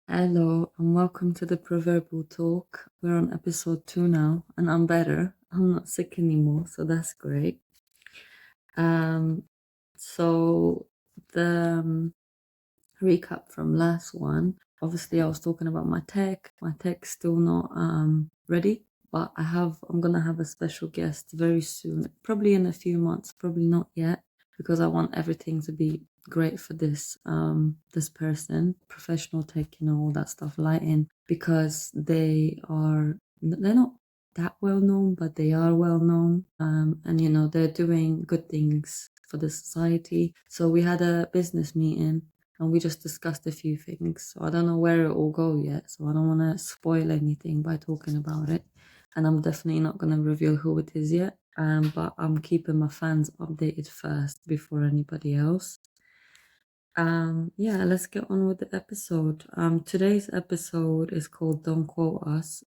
Hello and welcome to the Proverbial Talk. We're on episode 2 now, and I'm better. I'm not sick anymore, so that's great. Um, so the recap from last one. Obviously, I was talking about my tech. My tech's still not ready, but I'm gonna have a special guest very soon, probably in a few months, probably not yet, because I want everything to be great for this person, professional tech, all that stuff, lighting, because they're not that well known, but they are well known, and they're doing good things for the society. So we had a business meeting and we just discussed a few things. So I don't know where it will go yet. So I don't want to spoil anything by talking about it. And I'm definitely not going to reveal who it is yet. But I'm keeping my fans updated first before anybody else. Yeah, let's get on with the episode. Today's episode is called Don't Quote Us.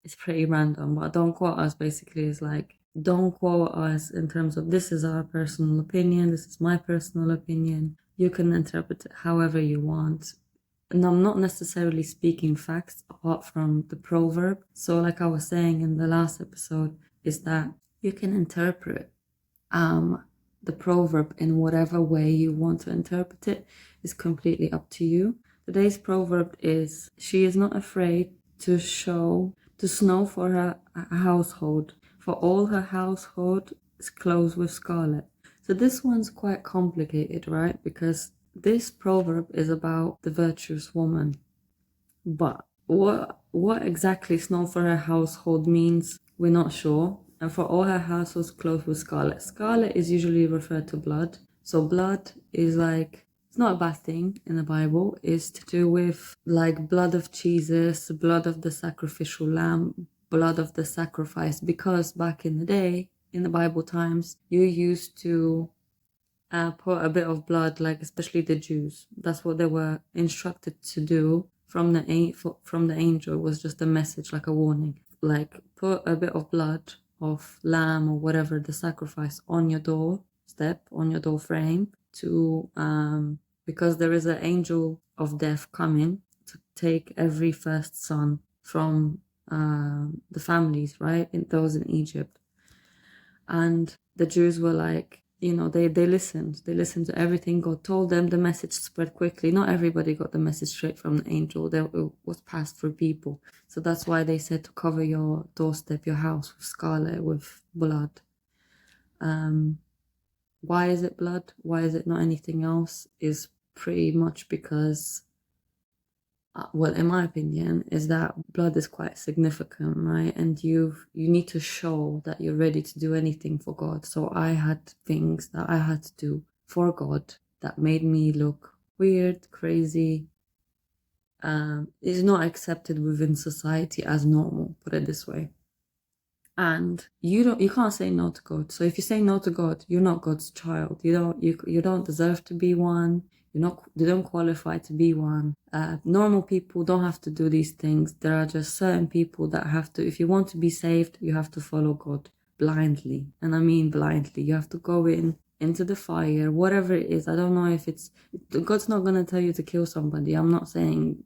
It's pretty random, but Don't Quote Us basically is like, don't quote us in terms of this is our personal opinion, this is my personal opinion. You can interpret it however you want. And I'm not necessarily speaking facts apart from the proverb. So, like I was saying in the last episode, is that you can interpret the proverb in whatever way you want to interpret it. Is completely up to you. Today's proverb is, she is not afraid to snow for her household, for all her household is clothed with scarlet. So this one's quite complicated, right? Because this proverb is about the virtuous woman. But what exactly snow for her household means, we're not sure. And for all her households clothed with scarlet. Scarlet is usually referred to blood. So blood is like, it's not a bad thing in the Bible. It's to do with like blood of Jesus, blood of the sacrificial lamb, blood of the sacrifice. Because back in the day, in the Bible times, you used to put a bit of blood, like especially the Jews. That's what they were instructed to do from the angel. It was just a message, like a warning. Like put a bit of blood of lamb or whatever the sacrifice on your doorstep, on your door frame, to because there is an angel of death coming to take every first son from the families, right? Those in Egypt. And the Jews were like, they listened. They listened to everything God told them. The message spread quickly. Not everybody got the message straight from the angel. It was passed through people. So that's why they said to cover your doorstep, your house with scarlet, with blood. Why is it blood? Why is it not anything else? Is pretty much because, well, in my opinion, is that blood is quite significant, right? And you need to show that you're ready to do anything for God. So I had things that I had to do for God that made me look weird, crazy. Is not accepted within society as normal, put it this way. And you can't say no to God. So if you say no to God, you're not God's child. You don't deserve to be one. You don't qualify to be one. Normal people don't have to do these things. There are just certain people that have to. If you want to be saved, you have to follow God blindly. And I mean blindly. You have to go into the fire, whatever it is. I don't know if God's not going to tell you to kill somebody. I'm not saying,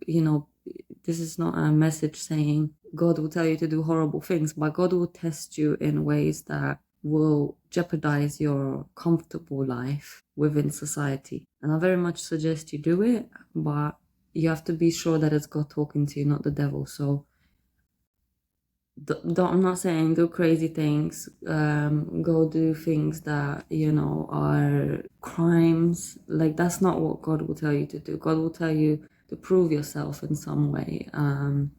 this is not a message saying God will tell you to do horrible things, but God will test you in ways that will jeopardize your comfortable life within society. And I very much suggest you do it, but you have to be sure that it's God talking to you, not the devil. So I'm not saying do crazy things, go do things that, are crimes. Like, that's not what God will tell you to do. God will tell you to prove yourself in some way. And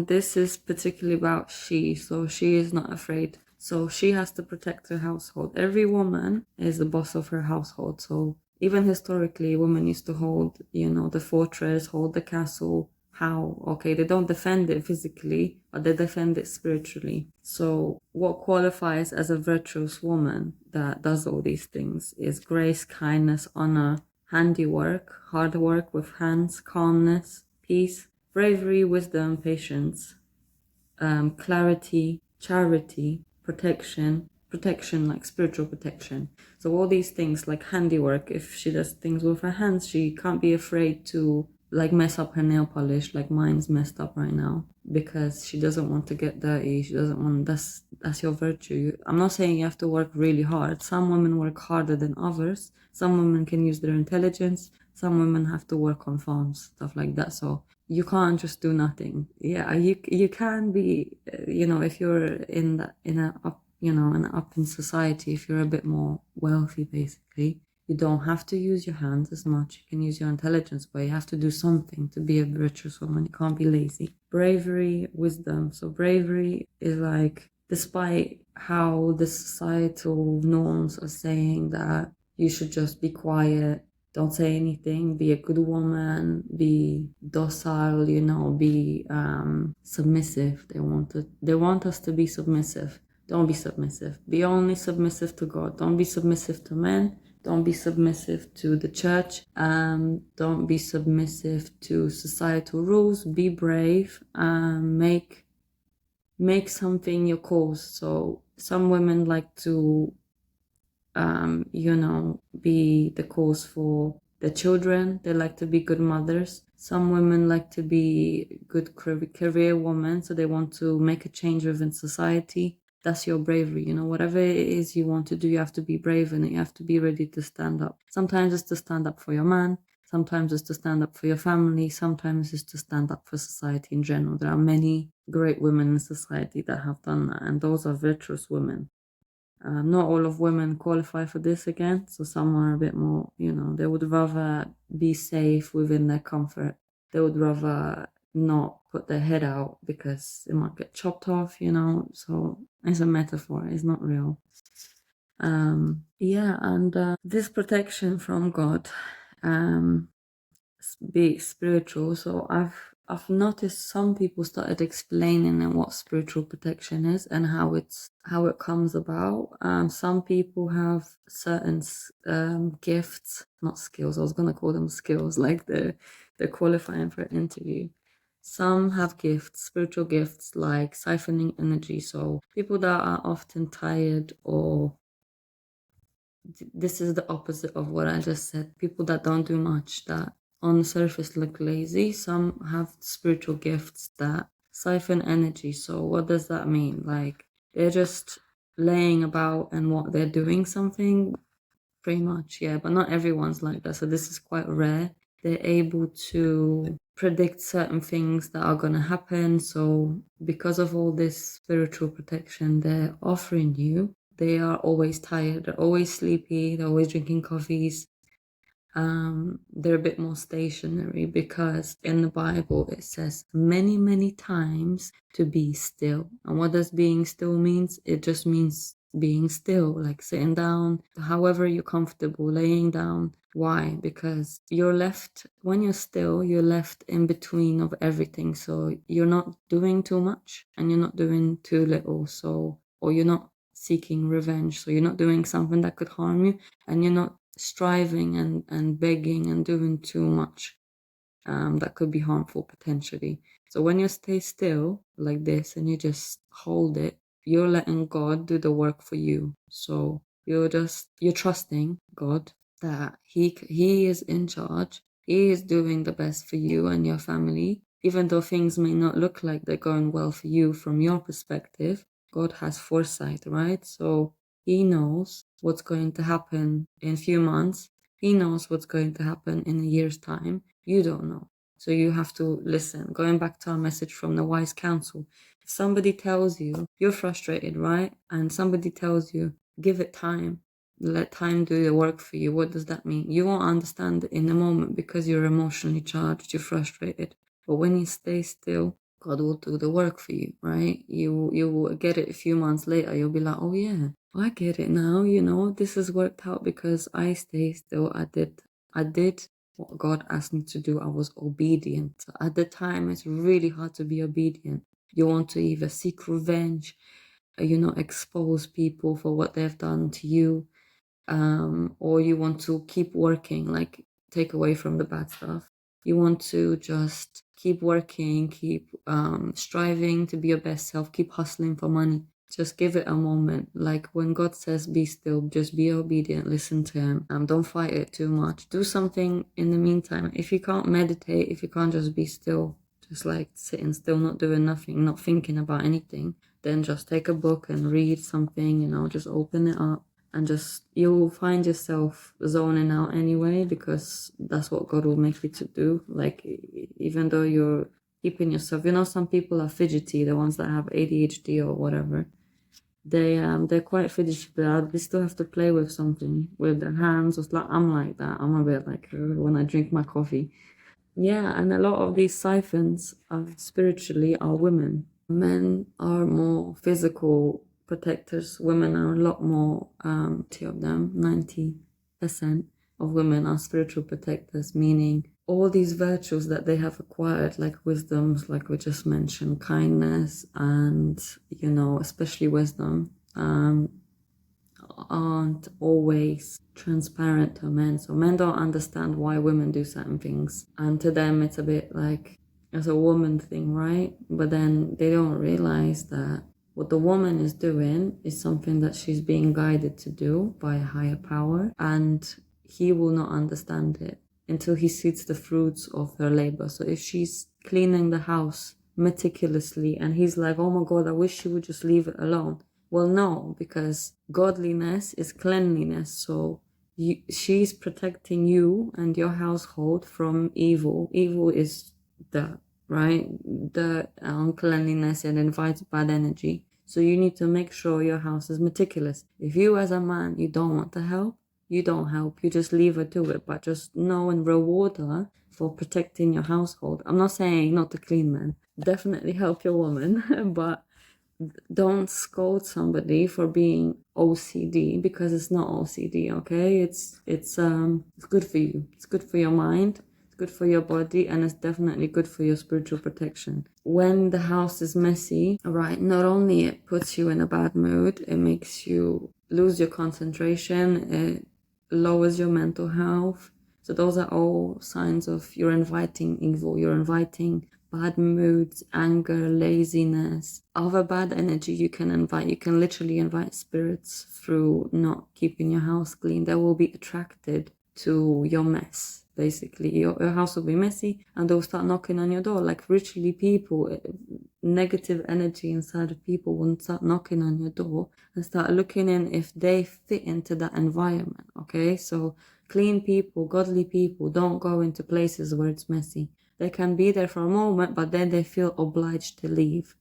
this is particularly about she. So she is not afraid. So she has to protect her household. Every woman is the boss of her household. So even historically, women used to hold, the fortress, hold the castle. How? Okay, they don't defend it physically, but they defend it spiritually. So what qualifies as a virtuous woman that does all these things is grace, kindness, honor, handiwork, hard work with hands, calmness, peace, bravery, wisdom, patience, clarity, charity, protection, protection, like spiritual protection. So all these things like handiwork, if she does things with her hands, she can't be afraid to like mess up her nail polish, like mine's messed up right now, because she doesn't want to get dirty. She doesn't want, that's your virtue. I'm not saying you have to work really hard. Some women work harder than others. Some women can use their intelligence. Some women have to work on farms, stuff like that. So you can't just do nothing. Yeah, you can be, if you're in a up, in up in society, if you're a bit more wealthy, basically, you don't have to use your hands as much. You can use your intelligence, but you have to do something to be a virtuous woman. You can't be lazy. Bravery, wisdom. So bravery is like, despite how the societal norms are saying that you should just be quiet, don't say anything, be a good woman, be docile, be submissive. They want us to be submissive. Don't be submissive. Be only submissive to God. Don't be submissive to men. Don't be submissive to the church. Don't be submissive to societal rules. Be brave. Make something your cause. So some women like to be the cause for the children. They like to be good mothers. Some women like to be good career women, so they want to make a change within society. That's your bravery. Whatever it is you want to do, you have to be brave and you have to be ready to stand up. Sometimes it's to stand up for your man. Sometimes it's to stand up for your family. Sometimes it's to stand up for society in general. There are many great women in society that have done that, and those are virtuous women. Not all of women qualify for this again, so some are a bit more, they would rather be safe within their comfort. They would rather not put their head out because it might get chopped off, so it's a metaphor, it's not real. And this protection from God, be spiritual. So I've noticed some people started explaining what spiritual protection is and how it comes about. Some people have certain gifts, not skills. I was gonna call them skills, like they're qualifying for an interview. Some have gifts, spiritual gifts, like siphoning energy. So people that are often tired, or this is the opposite of what I just said. People that don't do much, that on the surface look lazy. Some have spiritual gifts that siphon energy. So what does that mean? Like they're just laying about and what they're doing something, pretty much, yeah. But not everyone's like that. So this is quite rare. They're able to predict certain things that are going to happen. So because of all this spiritual protection they're offering you, they are always tired, they're always sleepy, they're always drinking coffees. They're a bit more stationary, because in the Bible it says many, many times to be still. And what does being still means? It just means being still, like sitting down, however you're comfortable, laying down. Why? Because when you're still, you're left in between of everything. So you're not doing too much and you're not doing too little. Or you're not seeking revenge. So you're not doing something that could harm you, and you're not striving and begging and doing too much that could be harmful potentially. So when you stay still like this and you just hold it, you're letting God do the work for you. So you're trusting God that he is in charge. He is doing the best for you and your family. Even though things may not look like they're going well for you from your perspective, God has foresight, right? So he knows what's going to happen in a few months. He knows what's going to happen in a year's time. You don't know. So you have to listen. Going back to our message from the wise counsel. If somebody tells you, you're frustrated, right? And somebody tells you, give it time. Let time do the work for you. What does that mean? You won't understand it in the moment because you're emotionally charged, you're frustrated. But when you stay still, God will do the work for you, right? You will get it a few months later. You'll be like, oh yeah, I get it now. This has worked out because I stay still. I did what God asked me to do. I was obedient. At the time, it's really hard to be obedient. You want to either seek revenge, expose people for what they've done to you, or you want to keep working, like take away from the bad stuff. You want to just keep working, keep striving to be your best self, keep hustling for money. Just give it a moment. Like when God says be still, just be obedient, listen to him. Don't fight it too much. Do something in the meantime. If you can't meditate, if you can't just be still, just like sitting still, not doing nothing, not thinking about anything, then just take a book and read something, just open it up. And just, you'll find yourself zoning out anyway, because that's what God will make you to do. Like, even though you're keeping yourself, some people are fidgety, the ones that have ADHD or whatever. They're quite fidgety, but they still have to play with something with their hands. It's like, I'm like that. I'm a bit like when I drink my coffee. Yeah, and a lot of these siphons spiritually are women. Men are more physical protectors. Women are a lot more, two of them, 90% of women are spiritual protectors, meaning all these virtues that they have acquired, like wisdoms, like we just mentioned, kindness, and, especially wisdom, aren't always transparent to men. So men don't understand why women do certain things. And to them, it's a bit like, it's a woman thing, right? But then they don't realize that what the woman is doing is something that she's being guided to do by a higher power. And he will not understand it until he sees the fruits of her labor. So if she's cleaning the house meticulously and he's like, oh my God, I wish she would just leave it alone. Well, no, because godliness is cleanliness. So she's protecting you and your household from evil. Evil is dirt, right? Dirt, uncleanliness, and invites bad energy. So you need to make sure your house is meticulous. If you as a man, you don't want to help, you don't help. You just leave her to it, but just know and reward her for protecting your household. I'm not saying not to clean men. Definitely help your woman, but don't scold somebody for being OCD, because it's not OCD, okay? It's good for you. It's good for your mind. It's good for your body, and it's definitely good for your spiritual protection. When the house is messy, right, not only it puts you in a bad mood, it makes you lose your concentration, it lowers your mental health. So those are all signs of you're inviting evil, you're inviting bad moods, anger, laziness, other bad energy you can invite. You can literally invite spirits through not keeping your house clean. They will be attracted to your mess. Basically, your house will be messy and they'll start knocking on your door. Like literally people, negative energy inside of people will start knocking on your door and start looking in if they fit into that environment, okay? So clean people, godly people don't go into places where it's messy. They can be there for a moment, but then they feel obliged to leave.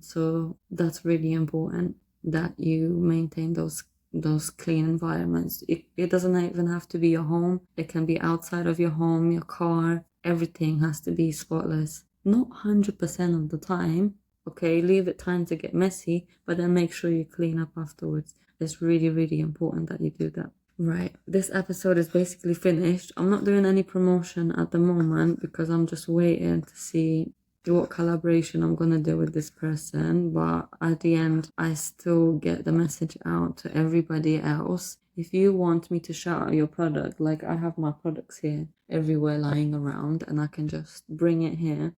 So that's really important that you maintain those clean environments. It doesn't even have to be your home. It can be outside of your home, your car. Everything has to be spotless. Not 100% of the time. Okay, leave it time to get messy, but then make sure you clean up afterwards. It's really, really important that you do that. Right, this episode is basically finished. I'm not doing any promotion at the moment because I'm just waiting to see what collaboration I'm gonna do with this person, but at the end I still get the message out to everybody else. If you want me to shout out your product, like I have my products here everywhere lying around and I can just bring it here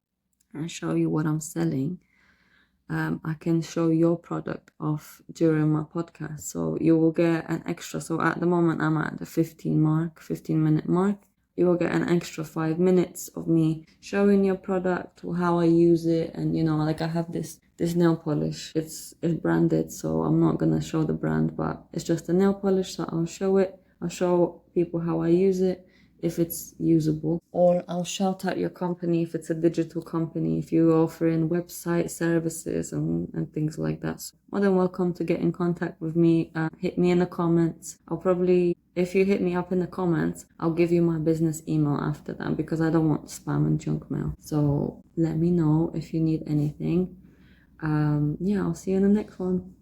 and show you what I'm selling, I can show your product off during my podcast. So you will get an extra. So at the moment, I'm at the 15-minute mark. You will get an extra 5 minutes of me showing your product, how I use it. And, like I have this nail polish. It's branded, so I'm not going to show the brand, but it's just a nail polish. So I'll show it. I'll show people how I use it, if it's usable, or I'll shout out your company if it's a digital company, if you're offering website services and things like that. So more than welcome to get in contact with me. Hit me in the comments. If you hit me up in the comments, I'll give you my business email after that, because I don't want spam and junk mail. So let me know if you need anything. I'll see you in the next one.